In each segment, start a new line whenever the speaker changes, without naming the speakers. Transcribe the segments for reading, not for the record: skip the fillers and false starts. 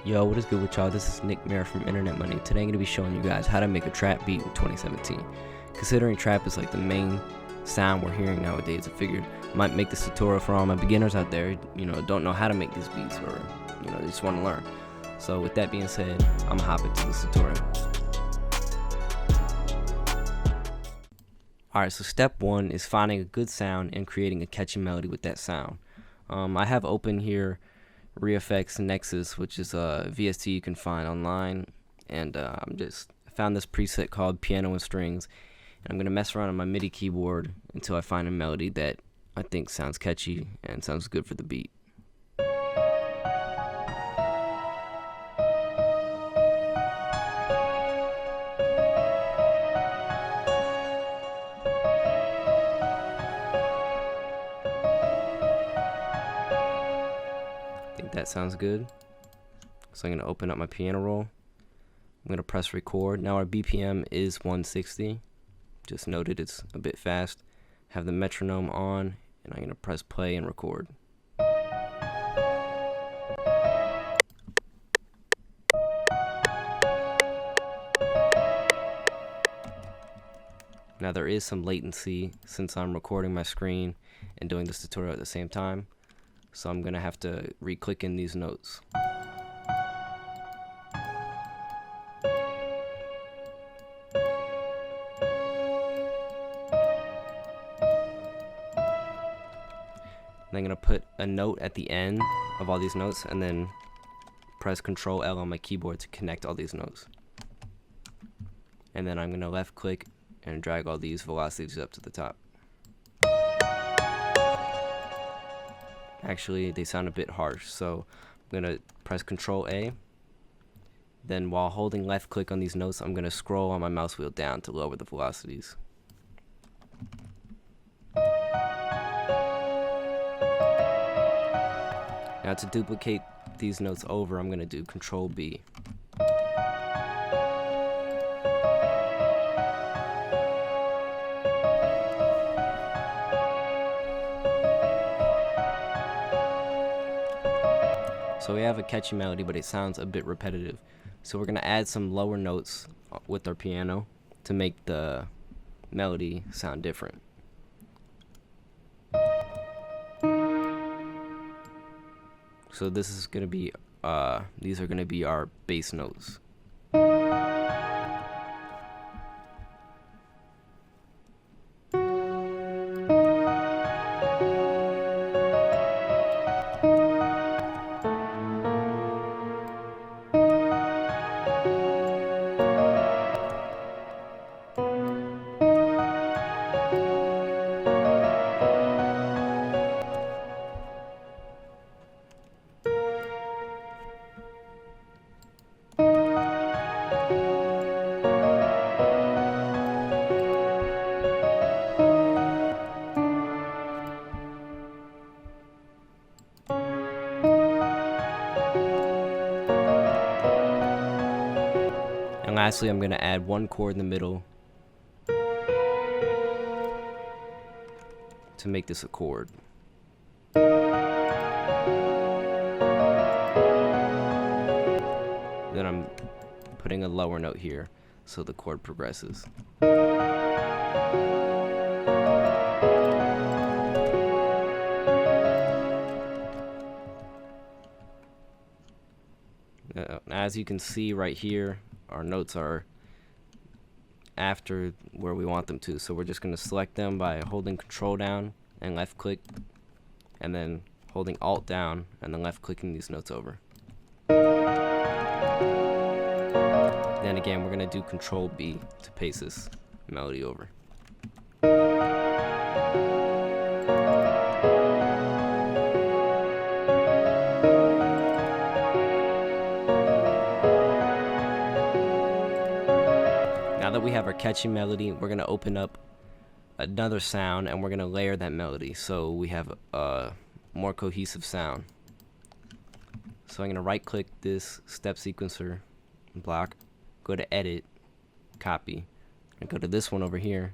Yo, what is good with y'all? This is Mira from Internet Money. Today I'm going to be showing you guys how to make a trap beat in 2017. Considering trap is like the main sound we're hearing nowadays, I figured I might make this tutorial for all my beginners out there, don't know how to make these beats or, they just want to learn. So with that being said, I'm going to hop into this tutorial. Alright, so step one is finding a good sound and creating a catchy melody with that sound. I have open here ReFX Nexus, which is a VST you can find online, and I found this preset called Piano and Strings, and I'm gonna mess around on my MIDI keyboard until I find a melody that I think sounds catchy and sounds good for the beat. That sounds good. So I'm going to open up my piano roll. I'm going to press record. Now our BPM is 160. Just noted it's a bit fast. Have the metronome on, and I'm going to press play and record. Now there is some latency since I'm recording my screen and doing this tutorial at the same time. So I'm gonna have to re-click in these notes. I'm gonna put a note at the end of all these notes and then press Ctrl L on my keyboard to connect all these notes. And then I'm gonna left click and drag all these velocities up to the top. Actually, they sound a bit harsh, so I'm gonna press Ctrl A. Then while holding left click on these notes, I'm gonna scroll on my mouse wheel down to lower the velocities. Now to duplicate these notes over, I'm gonna do Ctrl B. So we have a catchy melody, but it sounds a bit repetitive. So we're going to add some lower notes with our piano to make the melody sound different. So this is going to be, these are going to be our bass notes. And lastly, I'm going to add one chord in the middle to make this a chord. Then I'm putting a lower note here so the chord progresses. As you can see right here, our notes are after where we want them to, so we're just going to select them by holding Control down and left click, and then holding Alt down and then left clicking these notes over. Then again, we're going to do Control B to paste this melody over. Now that we have our catchy melody, we're going to open up another sound and we're going to layer that melody so we have a more cohesive sound. So I'm going to right click this step sequencer block, go to edit, copy, and go to this one over here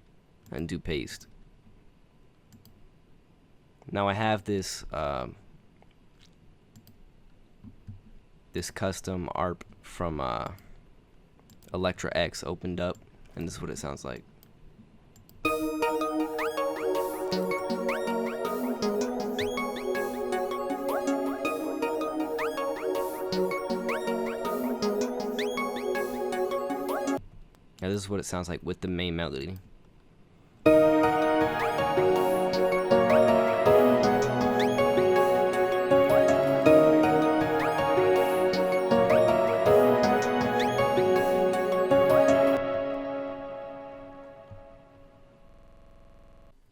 and do paste. Now I have this this custom ARP from Electra X opened up, and this is what it sounds like. Now this is what it sounds like with the main melody.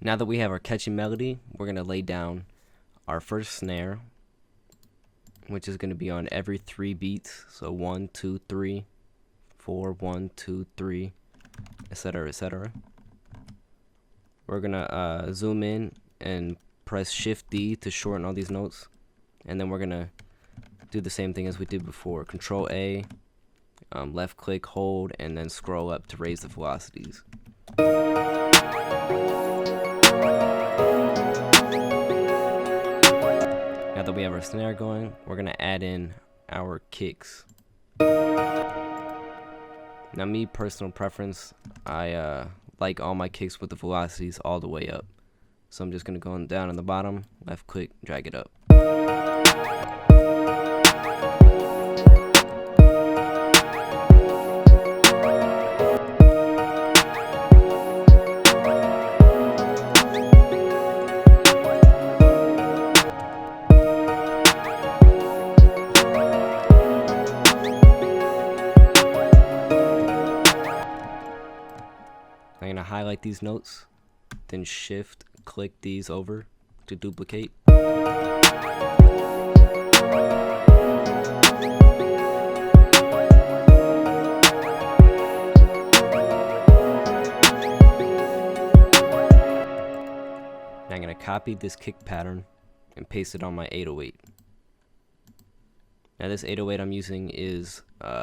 Now that we have our catchy melody, we're going to lay down our first snare, which is going to be on every 3 beats. So 1, 2, 3, 4, 1, 2, 3, etc., etc. We're going to zoom in and press Shift D to shorten all these notes. And then we're going to do the same thing as we did before. Control A, left click, hold, and then scroll up to raise the velocities. Now that we have our snare going, we're going to add in our kicks. Now me, personal preference, I like all my kicks with the velocities all the way up. So I'm just going to go down on the bottom, left click, drag it up. I'm going to highlight these notes, then shift click these over to duplicate. Now I'm going to copy this kick pattern and paste it on my 808. Now this 808 I'm using is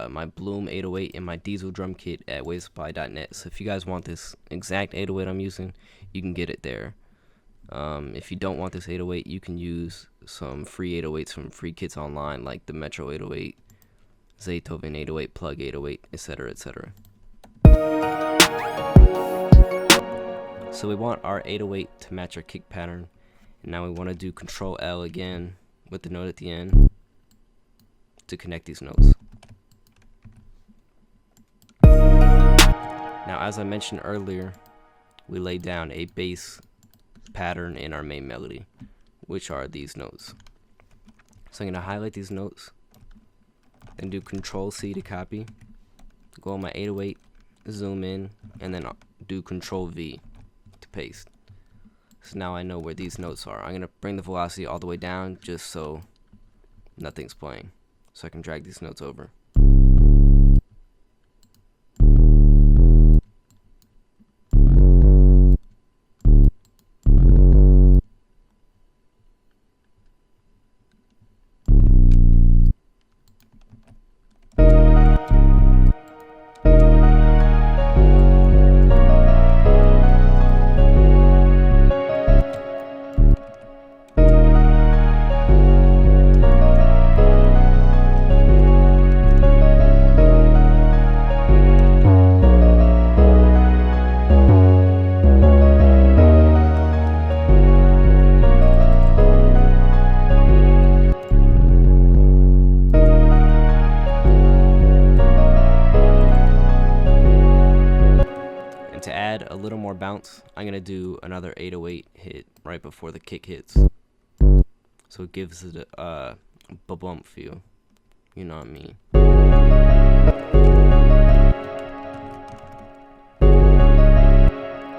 my Bloom 808 in my diesel drum kit at wavesupply.net. So if you guys want this exact 808 I'm using, you can get it there. If you don't want this 808, you can use some free 808s from free kits online, like the Metro 808, Zaytoven 808, Plug 808, etc., etc. So we want our 808 to match our kick pattern, and now we want to do Control L again with the note at the end to connect these notes. Now, as I mentioned earlier, we laid down a bass pattern in our main melody, which are these notes. So I'm going to highlight these notes, then do Control C to copy, go on my 808, zoom in, and then do Control V to paste. So now I know where these notes are. I'm going to bring the velocity all the way down just so nothing's playing, so I can drag these notes over. To add a little more bounce, I'm going to do another 808 hit right before the kick hits. So it gives it a bump feel. You know what I mean?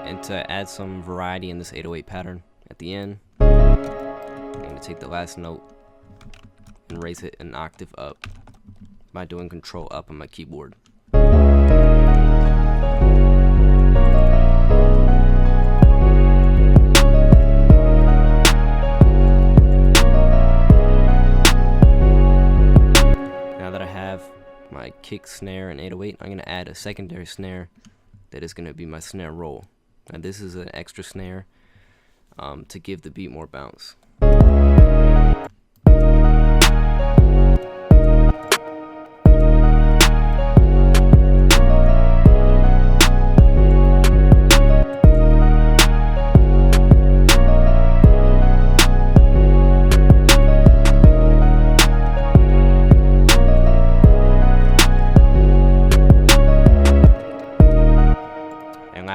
And to add some variety in this 808 pattern, at the end, I'm going to take the last note and raise it an octave up by doing Control Up on my keyboard. My kick, snare, and 808, I'm going to add a secondary snare that is going to be my snare roll. Now this is an extra snare to give the beat more bounce.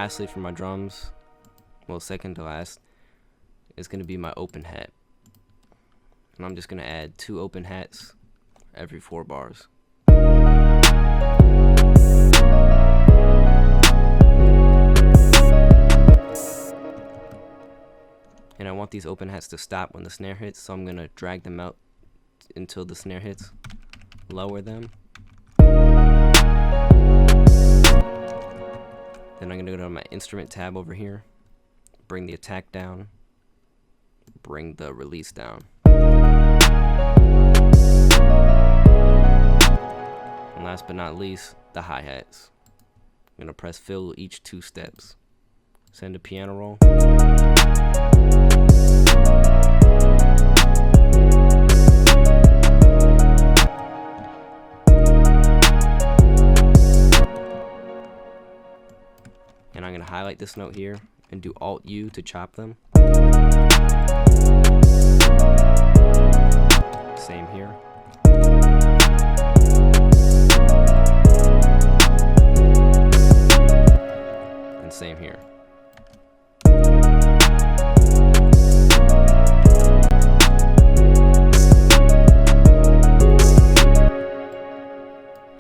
lastly, for my drums, well, second to last, is going to be my open hat. And I'm just going to add 2 open hats every 4 bars. And I want these open hats to stop when the snare hits, so I'm going to drag them out until the snare hits, lower them. Then I'm going to go to my instrument tab over here, bring the attack down, bring the release down. And last but not least, the hi-hats. I'm going to press fill each 2 steps. Send a piano roll. And I'm going to highlight this note here and do Alt-U to chop them. Same here. And same here.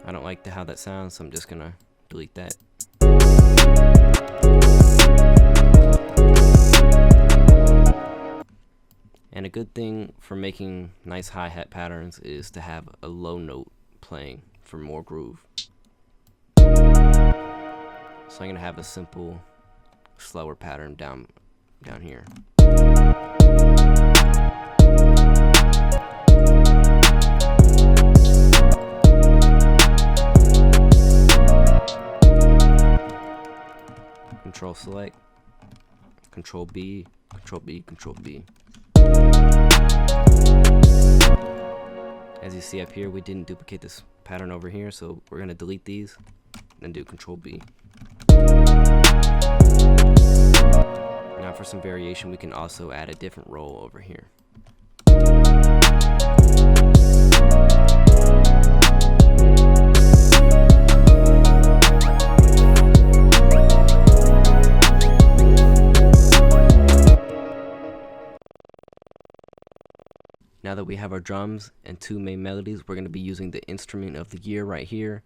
I don't like how that sounds, so I'm just going to delete that. And a good thing for making nice hi-hat patterns is to have a low note playing for more groove. So I'm going to have a simple, slower pattern down here. Control select, Control B, Control B, Control B. As you see up here, we didn't duplicate this pattern over here, so we're going to delete these, then do Control B. Now for some variation, we can also add a different roll over here. Now that we have our drums and 2 main melodies, we're going to be using the instrument of the year right here,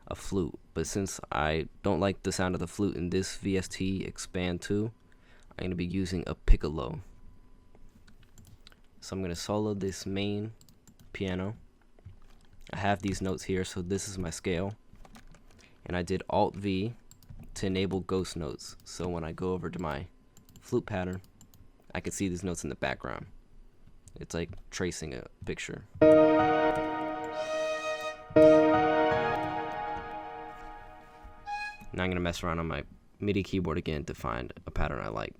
a flute. But since I don't like the sound of the flute in this VST Expand 2, I'm going to be using a piccolo. So I'm going to solo this main piano. I have these notes here, so this is my scale. And I did Alt-V to enable ghost notes. So when I go over to my flute pattern, I can see these notes in the background. It's like tracing a picture. Now I'm going to mess around on my MIDI keyboard again to find a pattern I like.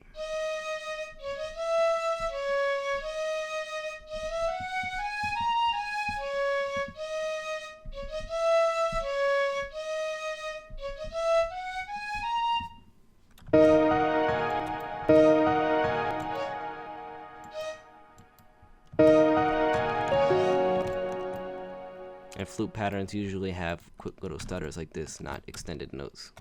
And flute patterns usually have quick little stutters like this, not extended notes.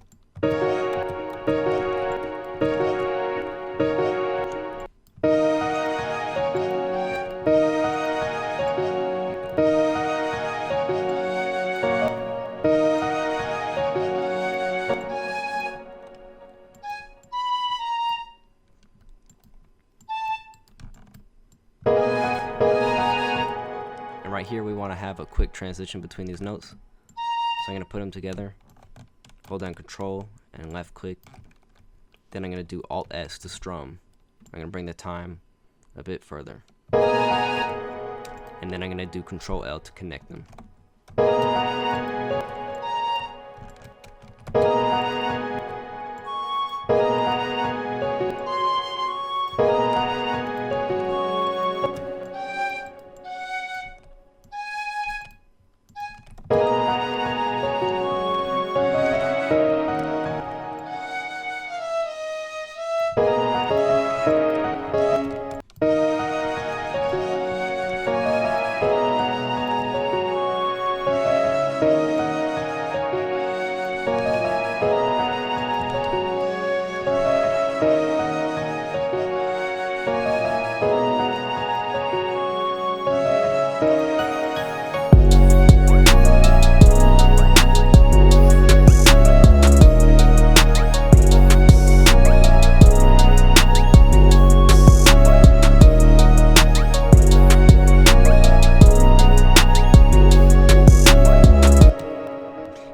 And right here we want to have a quick transition between these notes. So I'm going to put them together, hold down Control and left click. Then I'm going to do Alt-S to strum. I'm going to bring the time a bit further. And then I'm going to do Control-L to connect them.